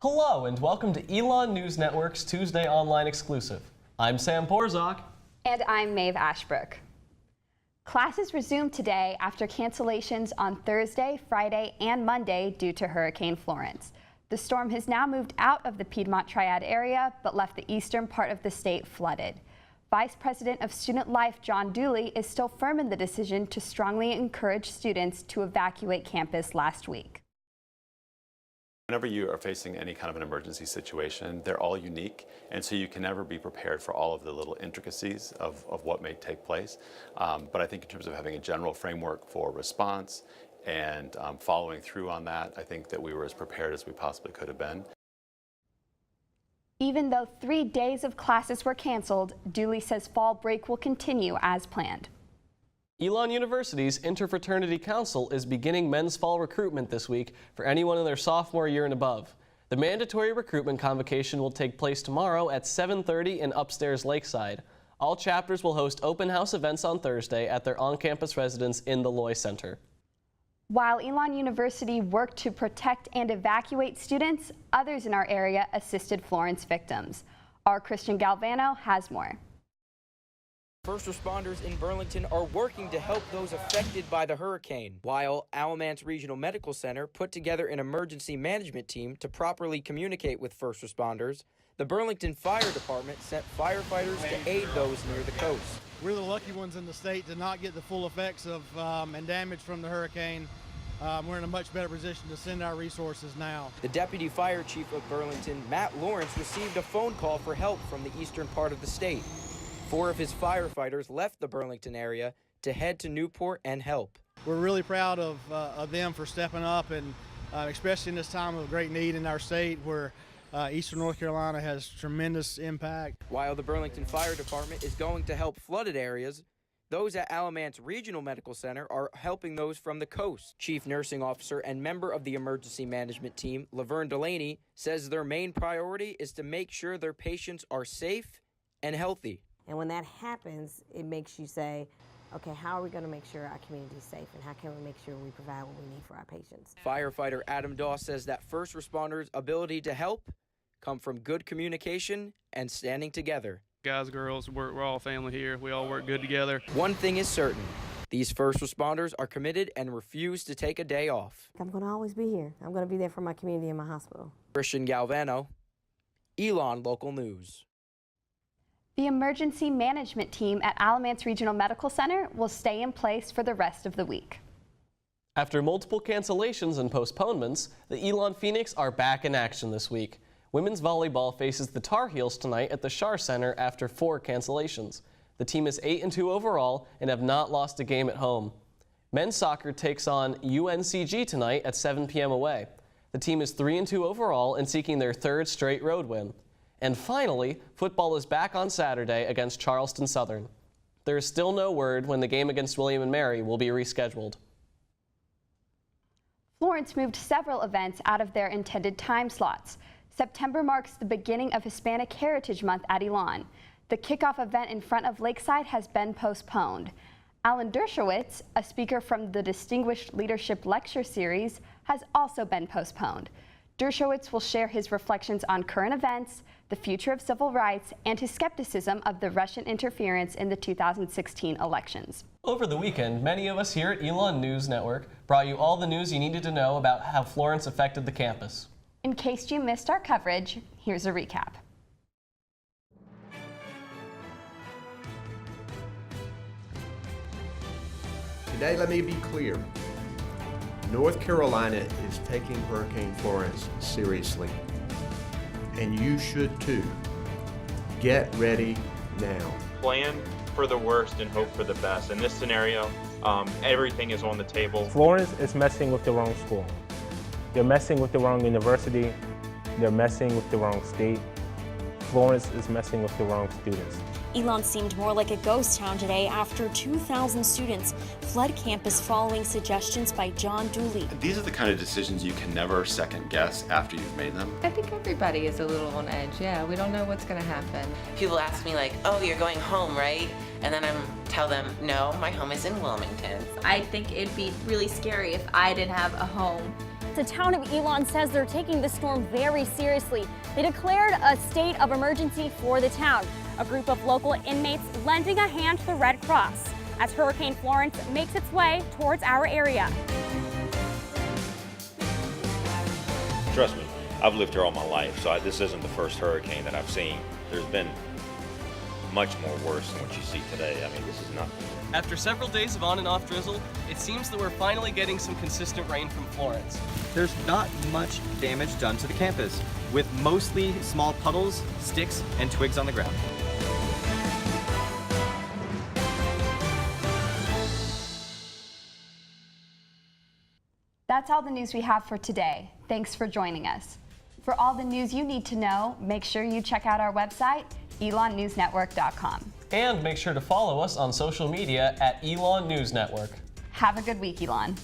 Hello and welcome to Elon News Network's Tuesday Online Exclusive. I'm Sam Porzak. And I'm Maeve Ashbrook. Classes resumed today after cancellations on Thursday, Friday, and Monday due to Hurricane Florence. The storm has now moved out of the Piedmont Triad area, but left the eastern part of the state flooded. Vice President of Student Life John Dooley is still firm in the decision to strongly encourage students to evacuate campus last week. Whenever you are facing any kind of an emergency situation, they're all unique, and so you can never be prepared for all of the little intricacies of what may take place. But I think in terms of having a general framework for response and following through on that, I think that we were as prepared as we possibly could have been. Even though 3 days of classes were canceled, Dooley says fall break will continue as planned. Elon University's Interfraternity Council is beginning men's fall recruitment this week for anyone in their sophomore year and above. The mandatory recruitment convocation will take place tomorrow at 7:30 in upstairs Lakeside. All chapters will host open house events on Thursday at their on-campus residence in the Loy Center. While Elon University worked to protect and evacuate students, others in our area assisted Florence victims. Our Christian Galvano has more. First responders in Burlington are working to help those affected by the hurricane, while Alamance Regional Medical Center put together an emergency management team to properly communicate with first responders. The Burlington Fire Department sent firefighters to aid those near the coast. We're the lucky ones in the state to not get the full effects of and damage from the hurricane. We're in a much better position to send our resources now. The Deputy Fire Chief of Burlington, Matt Lawrence, received a phone call for help from the eastern part of the state. 4 of his firefighters left the Burlington area to head to Newport and help. We're really proud of them for stepping up, and especially in this time of great need in our state where eastern North Carolina has tremendous impact. While the Burlington Fire Department is going to help flooded areas, those at Alamance Regional Medical Center are helping those from the coast. Chief Nursing Officer and member of the emergency management team, Laverne Delaney, says their main priority is to make sure their patients are safe and healthy. And when that happens, it makes you say, okay, how are we going to make sure our community is safe, and how can we make sure we provide what we need for our patients? Firefighter Adam Daw says that first responders' ability to help come from good communication and standing together. Guys, girls, we're all family here. We all work good together. One thing is certain. These first responders are committed and refuse to take a day off. I'm going to always be here. I'm going to be there for my community and my hospital. Christian Galvano, Elon Local News. The emergency management team at Alamance Regional Medical Center will stay in place for the rest of the week. After multiple cancellations and postponements, the Elon Phoenix are back in action this week. Women's volleyball faces the Tar Heels tonight at the Schar Center after 4 cancellations. The team is 8-2 overall and have not lost a game at home. Men's soccer takes on UNCG tonight at 7 p.m. away. The team is 3-2 overall and seeking their 3rd straight road win. And finally, football is back on Saturday against Charleston Southern. There is still no word when the game against William & Mary will be rescheduled. Florence moved several events out of their intended time slots. September marks the beginning of Hispanic Heritage Month at Elon. The kickoff event in front of Lakeside has been postponed. Alan Dershowitz, a speaker from the Distinguished Leadership Lecture Series, has also been postponed. Dershowitz will share his reflections on current events, the future of civil rights, and his skepticism of the Russian interference in the 2016 elections. Over the weekend, many of us here at Elon News Network brought you all the news you needed to know about how Florence affected the campus. In case you missed our coverage, here's a recap. Today, let me be clear. North Carolina is taking Hurricane Florence seriously, and you should too. Get ready now. Plan for the worst and hope for the best. In this scenario, everything is on the table. Florence is messing with the wrong school. They're messing with the wrong university. They're messing with the wrong state. Florence is messing with the wrong students. Elon seemed more like a ghost town today after 2,000 students fled campus following suggestions by John Dooley. These are the kind of decisions you can never second guess after you've made them. I think everybody is a little on edge. Yeah, we don't know what's going to happen. People ask me like, oh, you're going home, right? and then tell them, no, my home is in Wilmington. I think it'd be really scary if I didn't have a home. The town of Elon says they're taking the storm very seriously. They declared a state of emergency for the town. A group of local inmates lending a hand to the Red Cross as Hurricane Florence makes its way towards our area. Trust me, I've lived here all my life, so this isn't the first hurricane that I've seen. There's been much more worse than what you see today. I mean, this is nothing. After several days of on and off drizzle, it seems that we're finally getting some consistent rain from Florence. There's not much damage done to the campus, with mostly small puddles, sticks, and twigs on the ground. That's all the news we have for today. Thanks for joining us. For all the news you need to know, make sure you check out our website, elonnewsnetwork.com. And make sure to follow us on social media at Elon News Network. Have a good week, Elon.